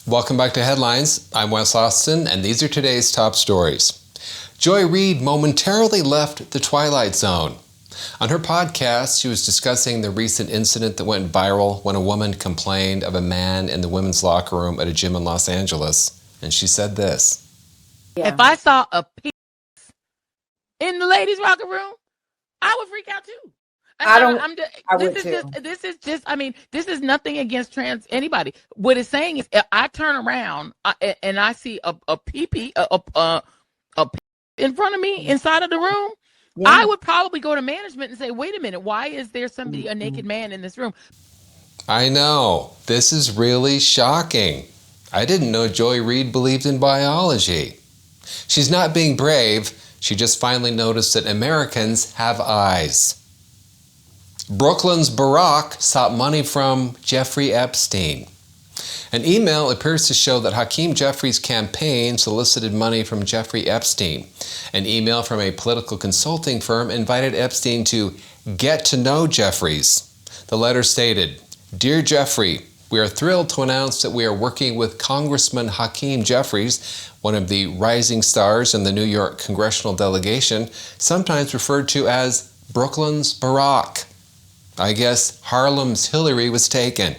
Welcome back to Headlines. I'm Wes Austin, and these are today's top stories. Joy Reid momentarily left the Twilight Zone. On her podcast, she was discussing the recent incident that went viral when a woman complained of a man in the women's locker room at a gym in Los Angeles. And she said this. If I saw a penis in the ladies' locker room, I would freak out too. This is nothing against trans anybody. What it's saying is, if I turn around and I see a pee-pee, a in front of me inside of the room, yeah, I would probably go to management and say, wait a minute, why is there a naked man in this room? I know, this is really shocking. I didn't know Joy Reid believed in biology. She's not being brave, she just finally noticed that Americans have eyes. Brooklyn's Barack sought money from Jeffrey Epstein. An email appears to show that Hakeem Jeffries' campaign solicited money from Jeffrey Epstein. An email from a political consulting firm invited Epstein to get to know Jeffries. The letter stated, "Dear Jeffrey, we are thrilled to announce that we are working with Congressman Hakeem Jeffries, one of the rising stars in the New York congressional delegation, sometimes referred to as Brooklyn's Barack. I guess Harlem's Hillary was taken."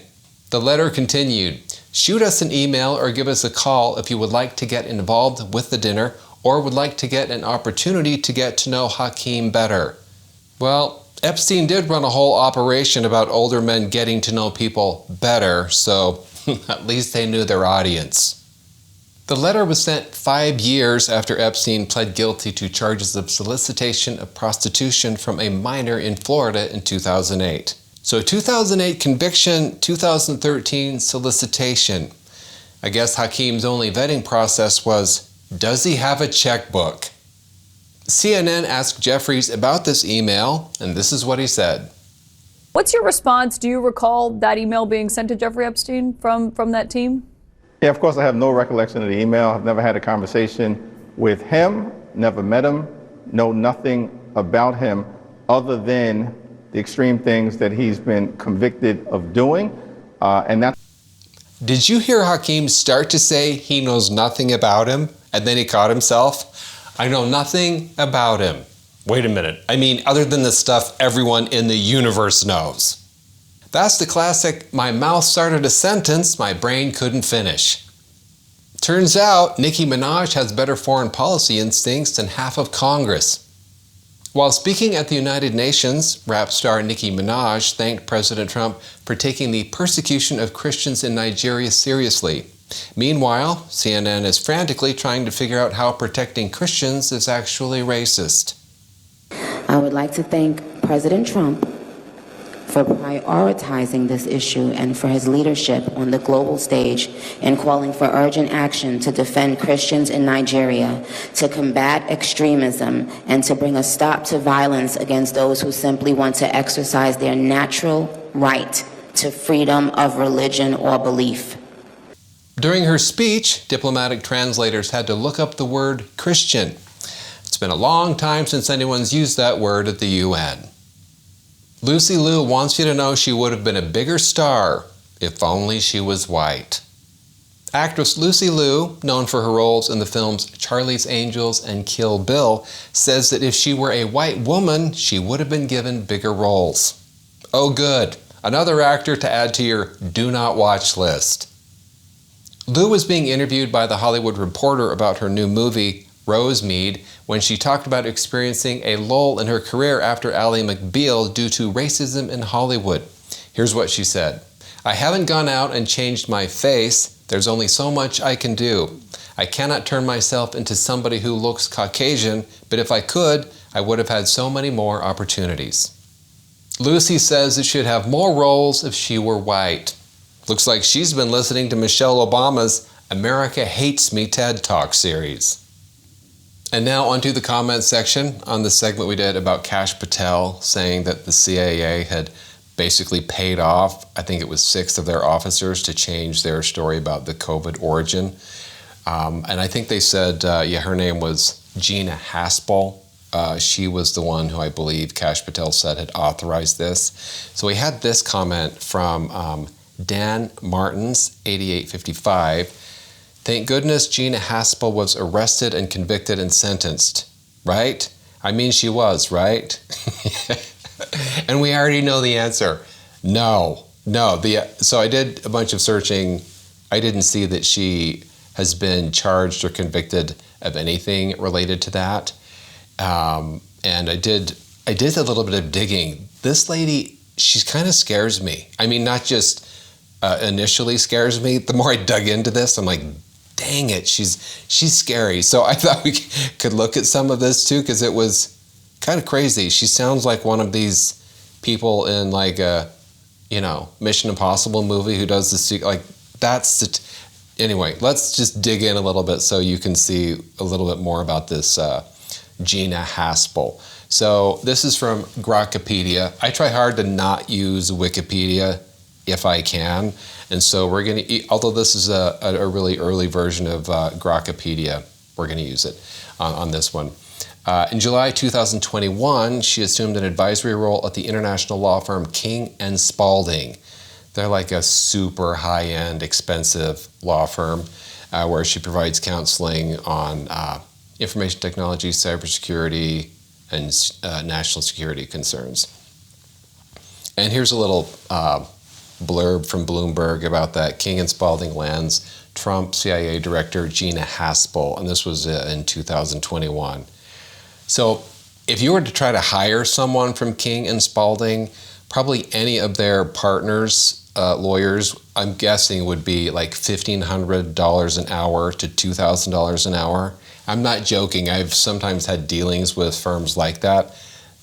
The letter continued, "Shoot us an email or give us a call if you would like to get involved with the dinner or would like to get an opportunity to get to know Hakeem better." Well, Epstein did run a whole operation about older men getting to know people better, so at least they knew their audience. The letter was sent 5 years after Epstein pled guilty to charges of solicitation of prostitution from a minor in Florida in 2008. So 2008 conviction, 2013 solicitation. I guess Hakeem's only vetting process was, does he have a checkbook? CNN asked Jeffries about this email, and this is what he said. What's your response? Do you recall that email being sent to Jeffrey Epstein from that team? Yeah, of course, I have no recollection of the email. I've never had a conversation with him, never met him, know nothing about him other than the extreme things that he's been convicted of doing, and that's... Did you hear Hakeem start to say he knows nothing about him, and then he caught himself? I know nothing about him. Wait a minute, I mean, other than the stuff everyone in the universe knows. That's the classic, my mouth started a sentence, my brain couldn't finish. Turns out, Nicki Minaj has better foreign policy instincts than half of Congress. While speaking at the United Nations, rap star Nicki Minaj thanked President Trump for taking the persecution of Christians in Nigeria seriously. Meanwhile, CNN is frantically trying to figure out how protecting Christians is actually racist. I would like to thank President Trump for prioritizing this issue and for his leadership on the global stage in calling for urgent action to defend Christians in Nigeria, to combat extremism, and to bring a stop to violence against those who simply want to exercise their natural right to freedom of religion or belief. During her speech, diplomatic translators had to look up the word Christian. It's been a long time since anyone's used that word at the UN. Lucy Liu wants you to know she would have been a bigger star if only she was white. Actress Lucy Liu, known for her roles in the films Charlie's Angels and Kill Bill, says that if she were a white woman, she would have been given bigger roles. Oh good, another actor to add to your do not watch list. Liu was being interviewed by The Hollywood Reporter about her new movie, Rosemead, when she talked about experiencing a lull in her career after Ally McBeal due to racism in Hollywood. Here's what she said. "I haven't gone out and changed my face. There's only so much I can do. I cannot turn myself into somebody who looks Caucasian, but if I could, I would have had so many more opportunities." Lucy says that she'd have more roles if she were white. Looks like she's been listening to Michelle Obama's America Hates Me TED Talk series. And now onto the comments section on the segment we did about Kash Patel saying that the CIA had basically paid off, I think it was 6 of their officers to change their story about the COVID origin. And I think they said, her name was Gina Haspel. She was the one who I believe Kash Patel said had authorized this. So we had this comment from Dan Martins, 8855. Thank goodness Gina Haspel was arrested and convicted and sentenced, right? I mean, she was, right? And we already know the answer. No. So I did a bunch of searching. I didn't see that she has been charged or convicted of anything related to that. And I did a little bit of digging. This lady, she kind of scares me. I mean, not just initially scares me. The more I dug into this, I'm like, dang it, she's scary. So I thought we could look at some of this too, because it was kind of crazy. She sounds like one of these people in like a, Mission Impossible movie who does the, like, that's the, anyway, let's just dig in a little bit so you can see a little bit more about this Gina Haspel. So this is from Grokpedia. I try hard to not use Wikipedia if I can. And so we're going to, although this is a really early version of Grokpedia, we're going to use it on this one. In July 2021, she assumed an advisory role at the international law firm King & Spalding. They're like a super high-end, expensive law firm where she provides counseling on information technology, cybersecurity, and national security concerns. And here's a little blurb from Bloomberg about that. King & Spalding lands Trump CIA Director Gina Haspel, and this was in 2021. So if you were to try to hire someone from King & Spalding, probably any of their partners, lawyers, I'm guessing would be like $1,500 an hour to $2,000 an hour. I'm not joking. I've sometimes had dealings with firms like that.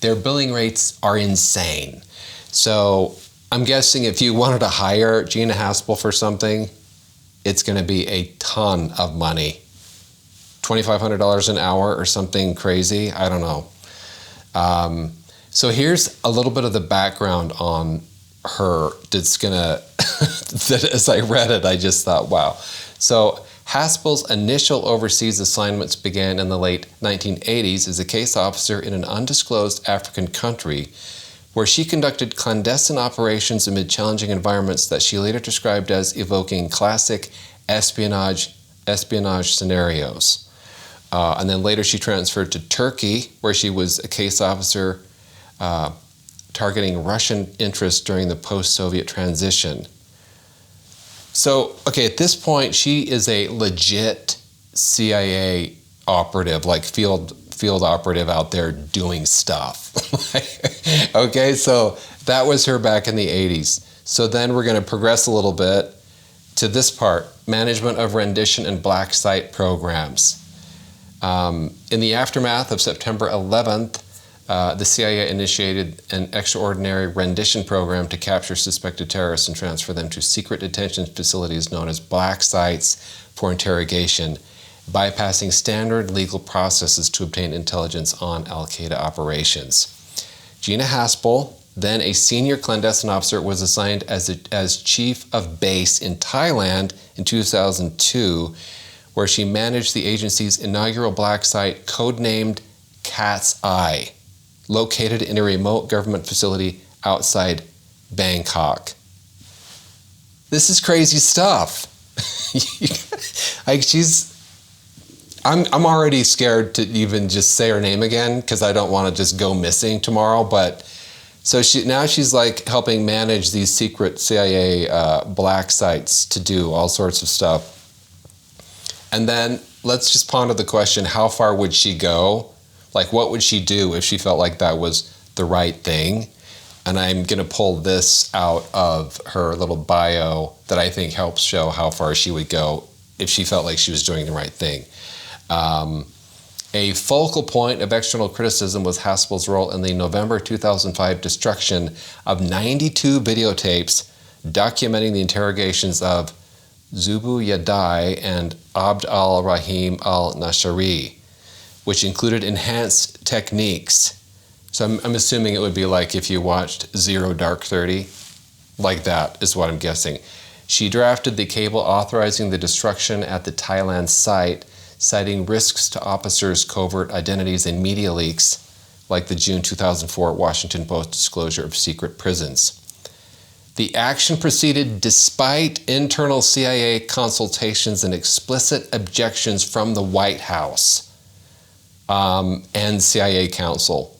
Their billing rates are insane. So I'm guessing if you wanted to hire Gina Haspel for something, it's going to be a ton of money. $2,500 an hour or something crazy. I don't know. So here's a little bit of the background on her that's gonna, that as I read it, I just thought, wow. So Haspel's initial overseas assignments began in the late 1980s as a case officer in an undisclosed African country where she conducted clandestine operations amid challenging environments that she later described as evoking classic espionage scenarios. And then later she transferred to Turkey, where she was a case officer targeting Russian interests during the post-Soviet transition. So, okay, at this point, she is a legit CIA operative, like field operative out there doing stuff. Okay, so that was her back in the 80s. So then we're going to progress a little bit to this part, management of rendition and black site programs. In the aftermath of September 11th, the CIA initiated an extraordinary rendition program to capture suspected terrorists and transfer them to secret detention facilities known as black sites for interrogation, bypassing standard legal processes to obtain intelligence on al-Qaeda operations. Gina Haspel, then a senior clandestine officer, was assigned as chief of base in Thailand in 2002, where she managed the agency's inaugural black site codenamed Cat's Eye, located in a remote government facility outside Bangkok. This is crazy stuff. Like I'm already scared to even just say her name again because I don't want to just go missing tomorrow. But so she's like helping manage these secret CIA black sites to do all sorts of stuff. And then let's just ponder the question, how far would she go? Like, what would she do if she felt like that was the right thing? And I'm going to pull this out of her little bio that I think helps show how far she would go if she felt like she was doing the right thing. A focal point of external criticism was Haspel's role in the November 2005 destruction of 92 videotapes documenting the interrogations of Zubu Yadai and Abd al-Rahim al-Nashari, which included enhanced techniques. So I'm assuming it would be like if you watched Zero Dark 30, like that is what I'm guessing. She drafted the cable authorizing the destruction at the Thailand site, citing risks to officers' covert identities and media leaks, like the June 2004 Washington Post disclosure of secret prisons. The action proceeded despite internal CIA consultations and explicit objections from the White House and CIA counsel,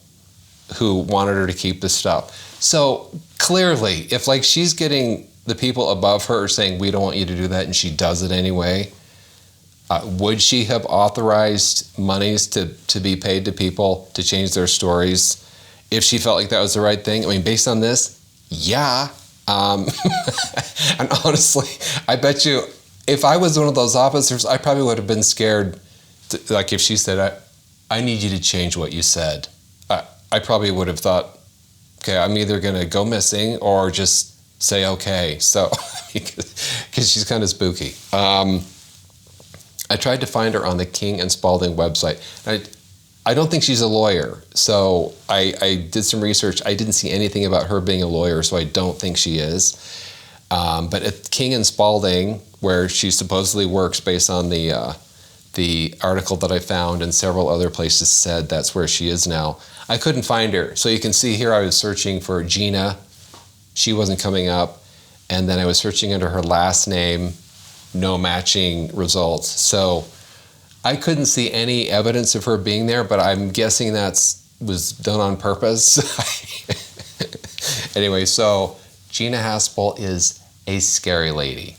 who wanted her to keep this stuff. So clearly, if like she's getting the people above her saying, we don't want you to do that, and she does it anyway, would she have authorized monies to be paid to people to change their stories if she felt like that was the right thing? I mean, based on this, yeah. And honestly, I bet you if I was one of those officers, I probably would have been scared. Like if she said, I need you to change what you said, I probably would have thought, okay, I'm either going to go missing or just say okay. So, because she's kind of spooky. I tried to find her on the King and Spalding website. I don't think she's a lawyer. So I did some research. I didn't see anything about her being a lawyer, so I don't think she is. But at King and Spalding, where she supposedly works based on the article that I found and several other places said that's where she is now, I couldn't find her. So you can see here I was searching for Gina. She wasn't coming up. And then I was searching under her last name, no matching results. So I couldn't see any evidence of her being there, but I'm guessing was done on purpose. Anyway, so Gina Haspel is a scary lady.